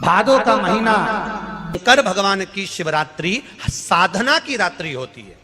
भादो का महीना शंकर भगवान की शिवरात्रि साधना की रात्रि होती है।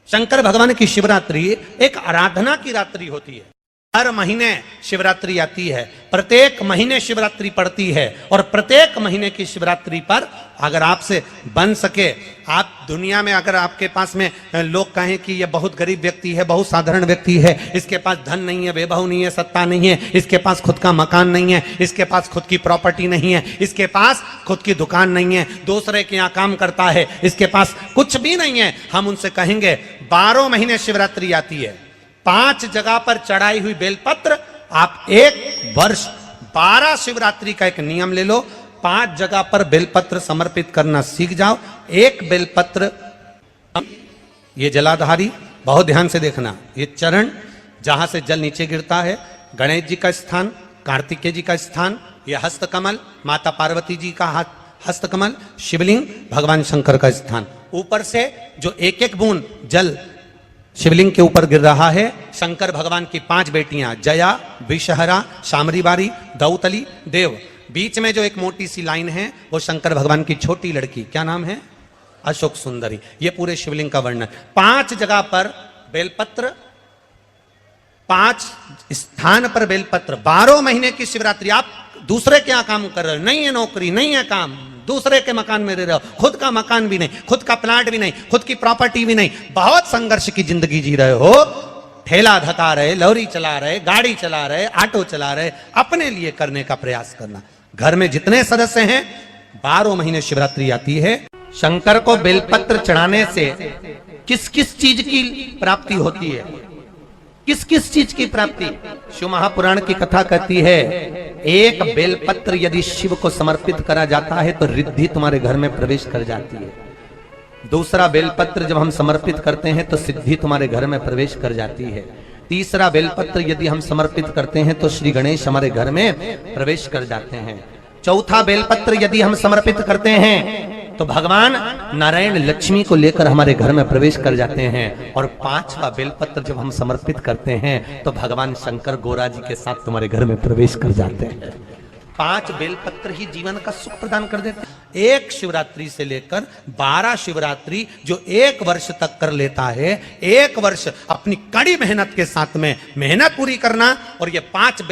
शंकर भगवान की शिवरात्रि एक आराधना की रात्रि होती है। हर महीने शिवरात्रि आती है, प्रत्येक महीने शिवरात्रि पड़ती है और प्रत्येक महीने की शिवरात्रि पर अगर आपसे बन सके, आप दुनिया में अगर आपके पास में लोग कहें कि ये बहुत गरीब व्यक्ति है, बहुत साधारण व्यक्ति है, इसके पास धन नहीं है, वैभव नहीं है, सत्ता नहीं है, इसके पास खुद का मकान नहीं है, इसके पास खुद की प्रॉपर्टी नहीं है, इसके पास खुद की दुकान नहीं है, दूसरे के यहाँ काम करता है, इसके पास कुछ भी नहीं है, हम उनसे कहेंगे 12 महीने शिवरात्रि आती है, 5 जगह पर चढ़ाई हुई बेलपत्र, आप एक वर्ष 12 शिवरात्रि का एक नियम ले लो, 5 जगह पर बेलपत्र समर्पित करना सीख जाओ। एक बेलपत्र, ये जलाधारी, बहुत ध्यान से देखना, ये चरण जहां से जल नीचे गिरता है, गणेश जी का स्थान, कार्तिकेय जी का स्थान, ये हस्तकमल माता पार्वती जी का हस्तकमल, शिवलिंग भगवान शंकर का स्थान, ऊपर से जो एक एक बूंद जल शिवलिंग के ऊपर गिर रहा है, शंकर भगवान की 5 बेटियां जया, विषहरा, शामरीबारी, दौतली, देव, बीच में जो एक मोटी सी लाइन है वो शंकर भगवान की छोटी लड़की, क्या नाम है, अशोक सुंदरी। ये पूरे शिवलिंग का वर्णन। 5 जगह पर बेलपत्र, 5 स्थान पर बेलपत्र, 12 महीने की शिवरात्रि। आप दूसरे के यहाँ काम कर रहे हो, नहीं है नौकरी, नहीं है काम, दूसरे के मकान में रह रहे हो, खुद का मकान भी नहीं, खुद का प्लाट भी नहीं, खुद की प्रॉपर्टी भी नहीं, बहुत संघर्ष की जिंदगी जी रहे हो, ठेला धका रहे, लॉरी चला रहे, गाड़ी चला रहे, ऑटो चला रहे, अपने लिए करने का प्रयास करना। घर में जितने सदस्य हैं, 12 महीने शिवरात्रि आती है। शंकर को बेलपत्र चढ़ाने से किस किस चीज की प्राप्ति होती है, किस किस चीज की प्राप्ति? शिव महापुराण की कथा कहती है, एक बेलपत्र यदि शिव को समर्पित करा जाता है तो रिद्धि तुम्हारे घर में प्रवेश कर जाती है। दूसरा बेलपत्र जब हम समर्पित करते हैं तो सिद्धि तुम्हारे घर में प्रवेश कर जाती है। तीसरा बेलपत्र यदि हम समर्पित करते हैं तो श्री गणेश हमारे घर में प्रवेश कर जाते हैं। चौथा बेलपत्र यदि हम समर्पित करते हैं तो भगवान नारायण लक्ष्मी को लेकर हमारे घर में प्रवेश कर जाते हैं। और 5वां बेलपत्र जब हम समर्पित करते हैं तो भगवान शंकर गोरा जी के साथ तुम्हारे घर में प्रवेश कर जाते हैं। 5 बेलपत्र ही जीवन का सुख प्रदान कर देते हैं। एक शिवरात्रि से लेकर 12 शिवरात्रि जो 1 वर्ष तक कर लेता है, 1 वर्ष अपनी कड़ी मेहनत के साथ में मेहनत पूरी करना। और ये 5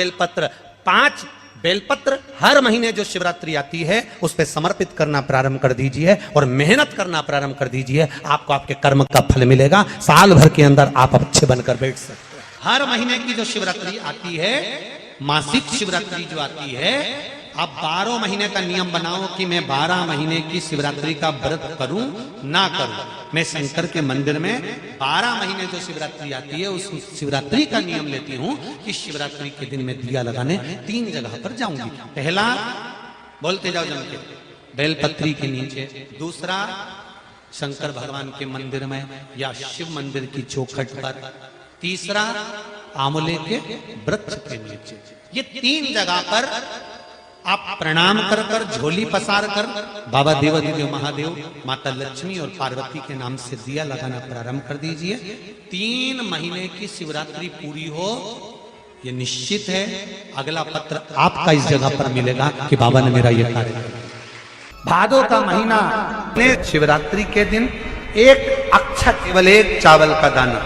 बेलपत्र हर महीने जो शिवरात्रि आती है उस पर समर्पित करना प्रारंभ कर दीजिए और मेहनत करना प्रारंभ कर दीजिए। आपको आपके कर्म का फल मिलेगा, साल भर के अंदर आप अच्छे बनकर बैठ सकते हैं। हर महीने की जो शिवरात्रि आती है, मासिक शिवरात्रि जो आती है, आप 12 महीने का नियम बनाओ कि मैं 12 महीने की शिवरात्रि का व्रत करूं ना करूं। मैं शंकर के मंदिर में 12 महीने जो शिवरात्रि आती है उस शिवरात्रि का नियम लेती हूं कि शिवरात्रि के दिन मैं दिया लगाने 3 जगह पर जाऊंगी। पहला, बोलते जाओ जम के, बेलपत्री के नीचे। दूसरा, शंकर भगवान के मंदिर में या शिव मंदिर की चौखट पर। तीसरा, आंवले के वृक्ष के नीचे। ये 3 जगह पर आप प्रणाम कर कर, झोली पसार कर बाबा देवाधिदेव महादेव, माता लक्ष्मी और पार्वती के नाम से दिया लगाना प्रारंभ कर दीजिए। 3 महीने की शिवरात्रि पूरी हो, ये निश्चित है अगला पत्र आपका इस जगह पर मिलेगा कि बाबा ने मेरा ये कार्य किया। भादो का महीना, शिवरात्रि के दिन एक अक्षत, केवल 1 चावल का दाना,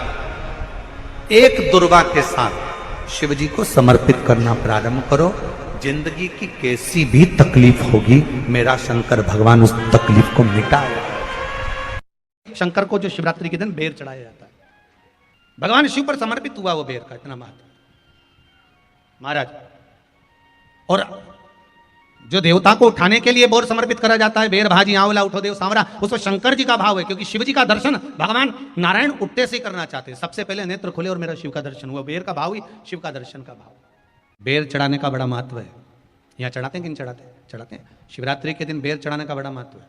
1 दुर्वा के साथ शिव जी को समर्पित करना प्रारंभ करो। जिंदगी की कैसी भी तकलीफ होगी, मेरा शंकर भगवान उस तकलीफ को मिटाएगा। शंकर को जो शिवरात्रि के दिन बेर चढ़ाया जाता है, भगवान शिव पर समर्पित हुआ वो बेर का इतना महत्व महाराज। और जो देवता को उठाने के लिए बोर समर्पित करा जाता है, बेर भाजी आंवला उठो देव सांवरा, उसमें शंकर जी का भाव है, क्योंकि शिव जी का दर्शन भगवान नारायण उठते से करना चाहते हैं। सबसे पहले नेत्र खोले और मेरा शिव का दर्शन हुआ। बेर का भाव ही शिव का दर्शन का भाव। बेर चढ़ाने का बड़ा महत्व है। यहाँ चढ़ाते हैं कि नहीं चढ़ाते? चढ़ाते हैं। शिवरात्रि के दिन बेर चढ़ाने का बड़ा महत्व है।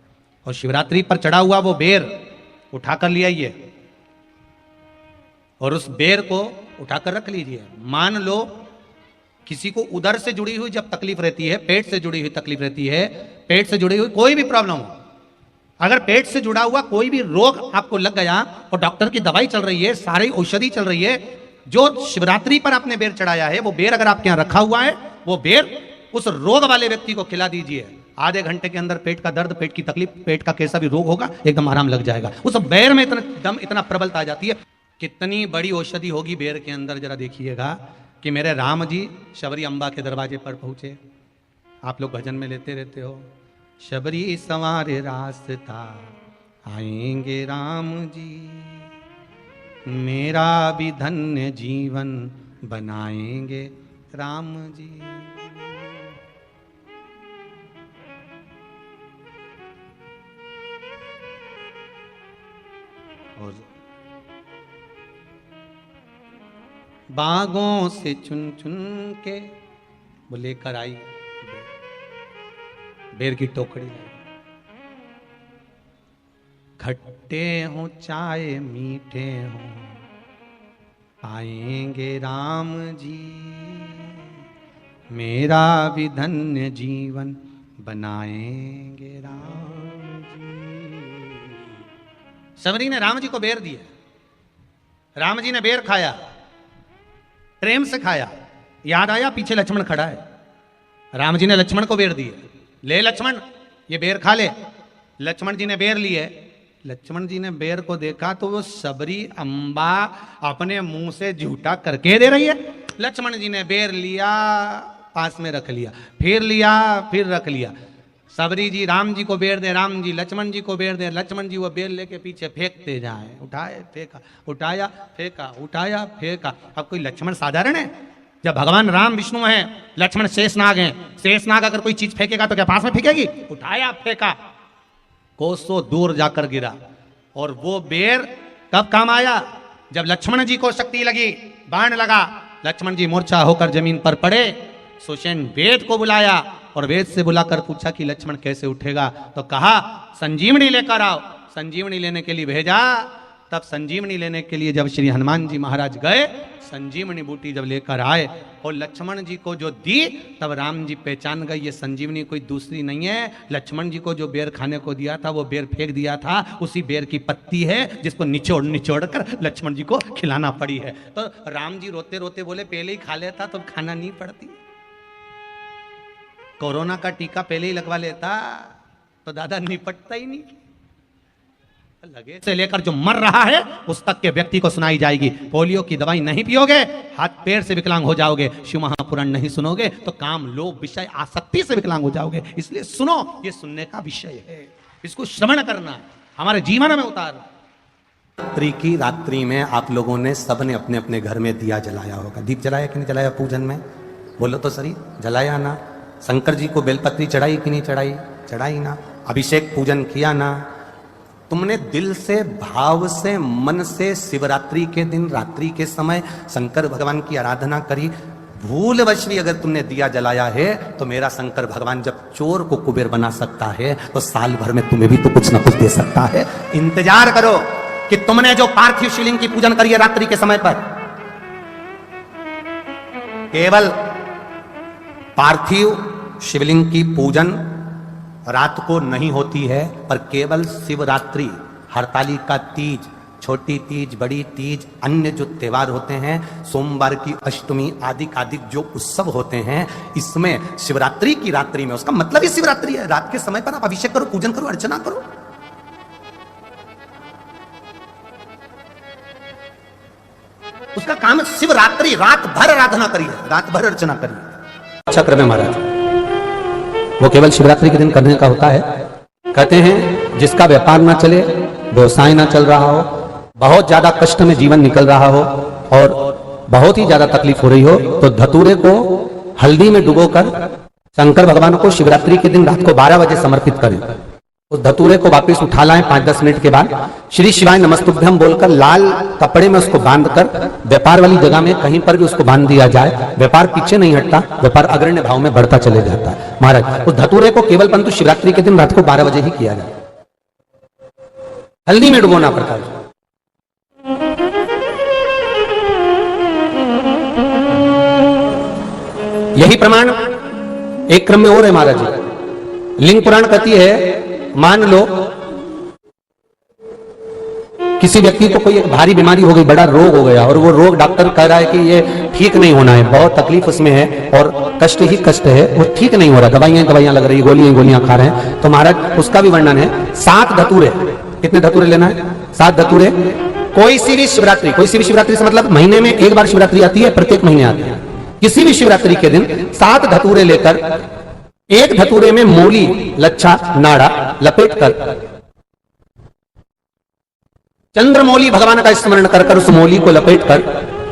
और शिवरात्रि पर चढ़ा हुआ वो बेर उठाकर ले आइए और उस बेर को उठाकर रख लीजिए। मान लो किसी को उदर से जुड़ी हुई जब तकलीफ रहती है, पेट से जुड़ी हुई तकलीफ रहती है, पेट से जुड़ी हुई कोई भी प्रॉब्लम हो, अगर पेट से जुड़ा हुआ कोई भी रोग आपको लग गया और डॉक्टर की दवाई चल रही है, सारी औषधि चल रही है, जो शिवरात्रि पर आपने बेर चढ़ाया है वो बेर अगर आपके यहाँ रखा हुआ है, वो बेर उस रोग वाले व्यक्ति को खिला दीजिए। आधे घंटे के अंदर पेट का दर्द, पेट की तकलीफ, पेट का कैसा भी रोग होगा एकदम आराम लग जाएगा। उस बेर में इतना दम, इतना प्रबलता आ जाती है। कितनी बड़ी औषधि होगी बेर के अंदर, जरा देखिएगा कि मेरे राम जी शबरी अम्बा के दरवाजे पर पहुंचे। आप लोग भजन में लेते रहते हो, शबरी संवारे रास्ता आएंगे राम जी, मेरा भी धन्य जीवन बनाएंगे राम जी। और बागों से चुन चुन के वो लेकर आई बेर की टोकरी, खट्टे हो चाहे मीठे हो आएंगे राम जी, मेरा भी धन्य जीवन बनाएंगे राम जी। शबरी ने राम जी को बेर दिया, राम जी ने बेर खाया, प्रेम से खाया। याद आया पीछे लक्ष्मण खड़ा है, राम जी ने लक्ष्मण को बेर दिए, ले लक्ष्मण ये बेर खा ले। लक्ष्मण जी ने बेर लिए, लक्ष्मण जी ने बेर को देखा तो वो शबरी अम्बा अपने मुंह से झूठा करके दे रही है। लक्ष्मण जी ने बेर लिया, पास में रख लिया, फिर लिया, फिर रख लिया। शबरी जी राम जी को बेर दे, राम जी लक्ष्मण जी को बेर दे, लक्ष्मण जी वो बेर लेके पीछे फेंकते जाए, उठाए फेंका, उठाया फेंका, उठाया फेंका। अब कोई लक्ष्मण साधारण है? जब भगवान राम विष्णु हैं, लक्ष्मण शेषनाग हैं, शेषनाग अगर कोई चीज फेंकेगा तो क्या पास में फेंकेगी? उठाया फेंका, कोसों दूर जाकर गिरा। और वो बेर कब काम आया? जब लक्ष्मण जी को शक्ति लगी, बाण लगा, लक्ष्मण जी मूर्छा होकर जमीन पर पड़े। सुषेण वेद को बुलाया और वेद से बुलाकर पूछा कि लक्ष्मण कैसे उठेगा, तो कहा संजीवनी लेकर आओ। संजीवनी लेने के लिए भेजा। तब संजीवनी लेने के लिए जब श्री हनुमान जी महाराज गए, संजीवनी बूटी जब लेकर आए और लक्ष्मण जी को जो दी, तब राम जी पहचान गए ये संजीवनी कोई दूसरी नहीं है। लक्ष्मण जी को जो बेर खाने को दिया था वो बेर फेंक दिया था, उसी बेर की पत्ती है जिसको निचोड़ निचोड़ कर लक्ष्मण जी को खिलाना पड़ी है। तो राम जी रोते रोते बोले पहले ही खा लेता तो खाना नहीं पड़ती, कोरोना का टीका पहले ही लगवा लेता तो दादा निपटता ही नहीं। लगे से लेकर जो मर रहा है उस तक के व्यक्ति को सुनाई जाएगी। पोलियो की दवाई नहीं पियोगे, हाथ पैर से विकलांग हो जाओगे। शिव महापुराण नहीं सुनोगे तो काम, लोभ, विषय, आसक्ति से विकलांग हो जाओगे। इसलिए सुनो, ये सुनने का विषय है, इसको श्रवण करना, हमारे जीवन में उतारना। रात्रि की रात्रि में आप लोगों ने सबने अपने अपने घर में दिया जलाया होगा। दीप जलाया कि नहीं जलाया पूजन में? बोलो तो सही, जलाया ना? शंकर जी को बेलपत्री चढ़ाई कि नहीं चढ़ाई? चढ़ाई ना? अभिषेक पूजन किया ना? तुमने दिल से, भाव से, मन से शिवरात्रि के दिन रात्रि के समय शंकर भगवान की आराधना करी। भूलवश भी अगर तुमने दिया जलाया है तो मेरा शंकर भगवान जब चोर को कुबेर बना सकता है तो साल भर में तुम्हें भी तो कुछ ना कुछ दे सकता है। इंतजार करो कि तुमने जो पार्थिव शिवलिंग की पूजन करी है रात्रि के समय पर, केवल पार्थिव शिवलिंग की पूजन रात को नहीं होती है, पर केवल शिवरात्रि, हरतालिका तीज, छोटी तीज, बड़ी तीज, अन्य जो त्योहार होते हैं, सोमवार की अष्टमी आदि आदि जो उत्सव होते हैं, इसमें शिवरात्रि की रात्रि में, उसका मतलब ही शिवरात्रि है। रात के समय पर आप अभिषेक करो, पूजन करो, अर्चना करो। उसका काम है शिवरात्रि, रात भर आराधना करिए, रात भर अर्चना करिए। अच्छा क्रम है महाराज, वो केवल शिवरात्रि के दिन करने का होता है। कहते हैं जिसका व्यापार ना चले, व्यवसाय ना चल रहा हो, बहुत ज्यादा कष्ट में जीवन निकल रहा हो और बहुत ही ज्यादा तकलीफ हो रही हो, तो धतूरे को हल्दी में डुबोकर शंकर भगवान को शिवरात्रि के दिन रात को 12 बजे समर्पित करें। उस धतूरे को वापस उठा लाएं 5-10 मिनट के बाद, श्री शिवाय नमस्तुभ्यम बोलकर लाल कपड़े में उसको बांधकर व्यापार वाली जगह में कहीं पर भी उसको बांध दिया जाए। व्यापार पीछे नहीं हटता, व्यापार अग्रण्य भाव में बढ़ता चले जाता है। महाराज उस धतूरे को केवल परंतु शिवरात्रि के दिन रात को 12 बजे ही किया जाए, हल्दी में डुबोना प्रकार। यही प्रमाण एक क्रम में और है महाराज जी। लिंग पुराण कहती है, मान लो किसी व्यक्ति को कोई एक भारी बीमारी हो गई, बड़ा रोग हो गया, और वो रोग डॉक्टर कह रहा है कि ये ठीक नहीं होना है, बहुत तकलीफ उसमें है और कष्ट ही कष्ट है, वो ठीक नहीं हो रहा, दवाइयां लग रही, गोलियां खा रहे हैं, तो महाराज उसका भी वर्णन है। 7 धतूरे, कितने धतूरे लेना है? 7 धतूरे। कोई सी भी शिवरात्रि से मतलब महीने में एक बार शिवरात्रि आती है, प्रत्येक महीने आती है। किसी भी शिवरात्रि के दिन 7 धतूरे लेकर, एक धतूरे में मूली, लच्छा, नाड़ा लपेट कर, चंद्रमौली भगवान का स्मरण कर उस मौली को लपेट कर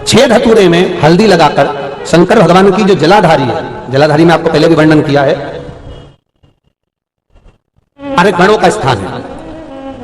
6 धतूरे में हल्दी लगाकर शंकर भगवान की जो जलाधारी है, जलाधारी में आपको पहले भी वर्णन किया है, हमारे गणों का स्थान है।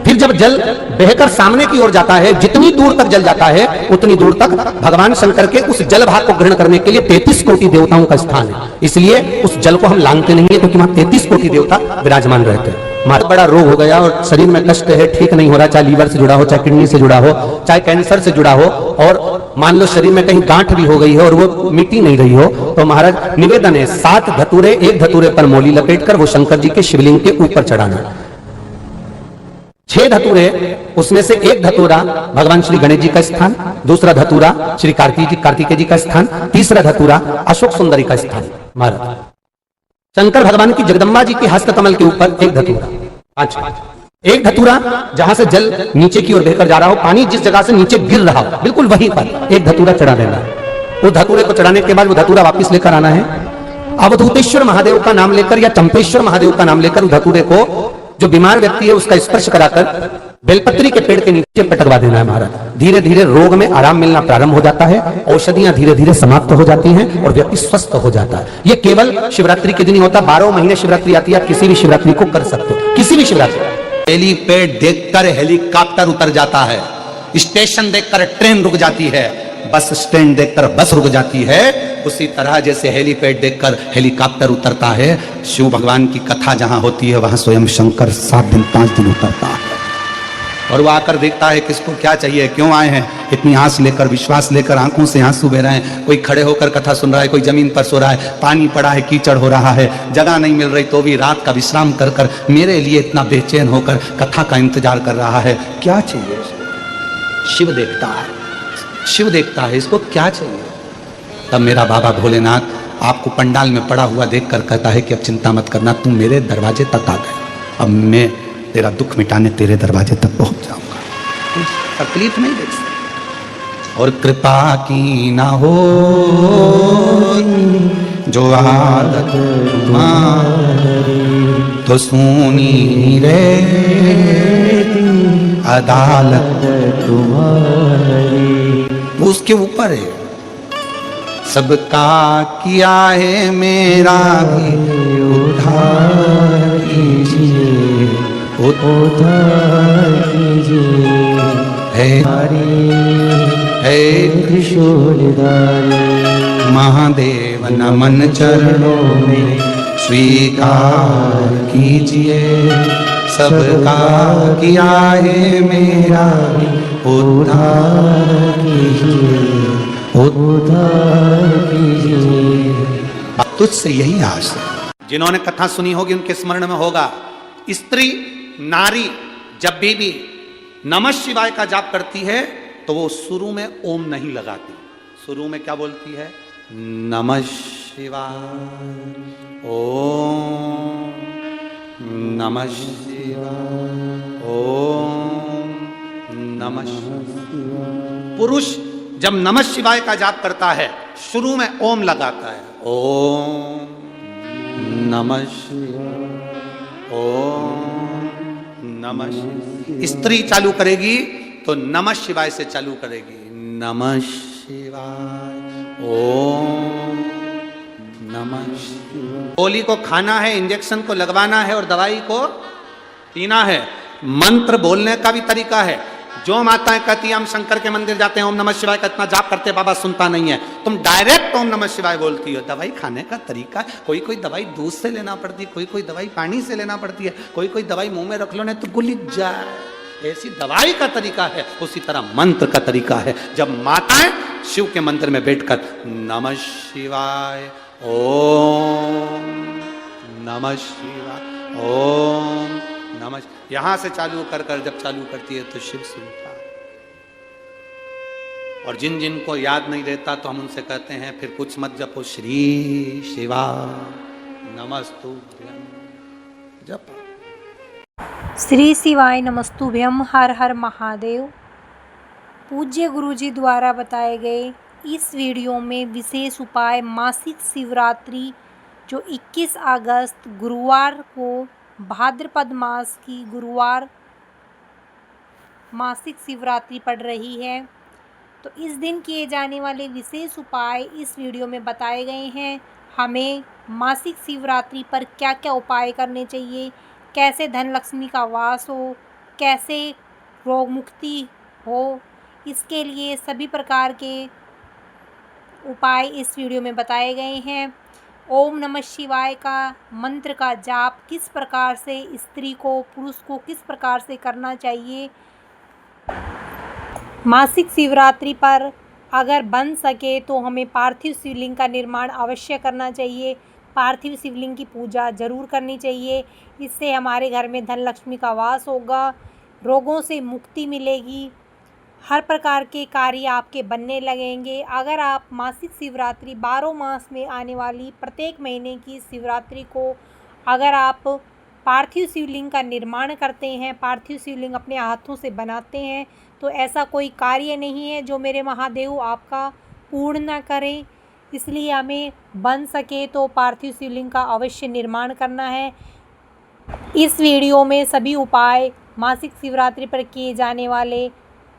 फिर जब जल बहकर सामने की ओर जाता है, जितनी दूर तक जल जाता है उतनी दूर तक भगवान शंकर के उस जल भाग को ग्रहण करने के लिए 33 कोटि देवताओं का स्थान है। इसलिए उस जल को हम लांघते नहीं है, क्योंकि वहां 33 कोटि देवता विराजमान रहते हैं। हमारा बड़ा रोग हो गया और शरीर में कष्ट है, ठीक नहीं हो रहा, चाहे लीवर से जुड़ा हो, चाहे किडनी से जुड़ा हो, चाहे कैंसर से जुड़ा हो, और मान लो शरीर में कहीं गांठ भी हो गई है और वो मिट्टी नहीं रही हो, तो महाराज निवेदन है 7 धतूरे, एक धतूरे पर मौली लपेटकर वो शंकर जी के शिवलिंग के ऊपर चढ़ाना। 6 धतूरे, उसमें से एक धतूरा भगवान श्री गणेश जी का स्थान, दूसरा धतूरा श्री कार्तिकेय जी का स्थान, तीसरा धतूरा अशोक सुंदरी का स्थान। महाराज शंकर भगवान की जगदम्बा जी के हस्त कमल के ऊपर एक धतूरा, एक धतूरा जहां से जल नीचे की ओर बहकर जा रहा हो, पानी जिस जगह से नीचे गिर रहा हो बिल्कुल वहीं पर एक धतूरा चढ़ा देना है। उस धतूरे को चढ़ाने के बाद वो धतूरा वापस लेकर आना है। अवधूतेश्वर महादेव का नाम लेकर या चंपेश्वर महादेव का नाम लेकर उस धतूरे को जो बीमार व्यक्ति है उसका स्पर्श कराकर बेलपत्री के पेड़ के नीचे पटकवा देना है। महाराज धीरे धीरे रोग में आराम मिलना प्रारंभ हो जाता है, औषधियां धीरे धीरे समाप्त हो जाती हैं और व्यक्ति स्वस्थ हो जाता है। ये केवल शिवरात्रि के दिन ही होता, 12 महीने शिवरात्रि आती है, आप किसी भी शिवरात्रि को कर सकते हो, किसी भी शिवरात्रि। हेलीपैड देखकर हेलीकॉप्टर उतर जाता है, स्टेशन देखकर ट्रेन रुक जाती है, बस स्टैंड देखकर बस रुक जाती है, उसी तरह जैसे हेलीपैड देखकर हेलीकॉप्टर उतरता है, शिव भगवान की कथा जहां होती है वहां स्वयं शंकर 7 दिन 5 दिन उतरता है और वो आकर देखता है किसको क्या चाहिए, क्यों आए हैं, इतनी आस लेकर, विश्वास लेकर, आंखों से आंसू बह रहे हैं, कोई खड़े होकर कथा सुन रहा है, कोई जमीन पर सो रहा है, पानी पड़ा है, कीचड़ हो रहा है, जगह नहीं मिल रही तो भी रात का विश्राम कर कर मेरे लिए इतना बेचैन होकर कथा का इंतजार कर रहा है, क्या चाहिए? शिव देखता है, शिव देखता है, इसको क्या चाहिए? तब मेरा बाबा भोलेनाथ आपको पंडाल में पड़ा हुआ देखकर कहता है कि अब चिंता मत करना, तुम मेरे दरवाजे तक आ गए, अब मैं तेरा दुख मिटाने तेरे दरवाजे तक पहुंच जाऊंगा, तकलीफ नहीं देख सकता। और कृपा की ना हो जो आदत तुम्हारी, तो सुनी रे अदालत तुम्हारी। वो उसके ऊपर है, सबका किया है मेरा भी उद्धार कीजिए, उद्धार कीजिए, है त्रिशूलधारी महादेव नमन चरणों में स्वीकार कीजिए, सबका किया है मेरा भी उद्धार कीजिए, उद्धार कीजिए। तुझसे यही आस है। जिन्होंने कथा सुनी होगी उनके स्मरण में होगा, स्त्री नारी जब भी नमः शिवाय का जाप करती है तो वो शुरू में ओम नहीं लगाती, शुरू में क्या बोलती है? नमः शिवाय, ओम नमः शिवाय, ओम नमः शिवाय। पुरुष जब नमः शिवाय का जाप करता है शुरू में ओम लगाता है, ओम नमः शिवाय, ओम नमः शिवाय। स्त्री चालू करेगी तो नमः शिवाय से चालू करेगी, नमः शिवाय, ओम नमः शिवाय। गोली को खाना है, इंजेक्शन को लगवाना है और दवाई को पीना है। मंत्र बोलने का भी तरीका है। जो माताएं कहती है हम शंकर के मंदिर जाते हैं, ओम नमः शिवाय का इतना जाप करते, बाबा सुनता नहीं है, तुम डायरेक्ट ओम नमः शिवाय बोलती हो। दवाई खाने का तरीका, कोई कोई दवाई दूध से लेना पड़ती है, कोई कोई दवाई पानी से लेना पड़ती है, कोई कोई दवाई मुंह में रख लो नहीं तो गुलिक जाए, ऐसी दवाई का तरीका है। उसी तरह मंत्र का तरीका है। जब माताएं शिव के मंदिर में बैठकर नमः शिवाय, ओम नमः शिवाय, ओम नमः, यहां से चालू कर कर जब चालू करती है तो शिव सुनता है। और जिन जिन को याद नहीं रहता तो हम उनसे कहते हैं फिर कुछ मत जपो, श्री शिवा नमस्तुभ्यं जप। श्री शिवाय नमस्तुभ्यम, हर हर महादेव। पूज्य गुरुजी द्वारा बताए गए इस वीडियो में विशेष उपाय मासिक शिवरात्रि जो 21 अगस्त गुरुवार को भाद्रपद मास की गुरुवार मासिक शिवरात्रि पड़ रही है, तो इस दिन किए जाने वाले विशेष उपाय इस वीडियो में बताए गए हैं। हमें मासिक शिवरात्रि पर क्या क्या उपाय करने चाहिए, कैसे धन लक्ष्मी का वास हो, कैसे रोग मुक्ति हो, इसके लिए सभी प्रकार के उपाय इस वीडियो में बताए गए हैं। ओम नमः शिवाय का मंत्र का जाप किस प्रकार से स्त्री को पुरुष को किस प्रकार से करना चाहिए, मासिक शिवरात्रि पर अगर बन सके तो हमें पार्थिव शिवलिंग का निर्माण अवश्य करना चाहिए। पार्थिव शिवलिंग की पूजा जरूर करनी चाहिए। इससे हमारे घर में धन लक्ष्मी का वास होगा, रोगों से मुक्ति मिलेगी, हर प्रकार के कार्य आपके बनने लगेंगे। अगर आप मासिक शिवरात्रि 12 मास में आने वाली प्रत्येक महीने की शिवरात्रि को अगर आप पार्थिव शिवलिंग का निर्माण करते हैं, पार्थिव शिवलिंग अपने हाथों से बनाते हैं, तो ऐसा कोई कार्य नहीं है जो मेरे महादेव आपका पूर्ण ना करें। इसलिए हमें बन सके तो पार्थिव शिवलिंग का अवश्य निर्माण करना है। इस वीडियो में सभी उपाय मासिक शिवरात्रि पर किए जाने वाले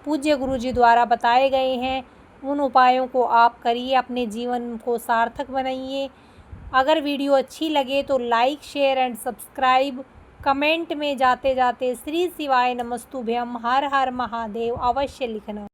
पूज्य गुरुजी द्वारा बताए गए हैं। उन उपायों को आप करिए, अपने जीवन को सार्थक बनाइए। अगर वीडियो अच्छी लगे तो like share and subscribe, comment में जाते जाते श्री शिवाय नमस्तुभ्यम हर हर महादेव अवश्य लिखना।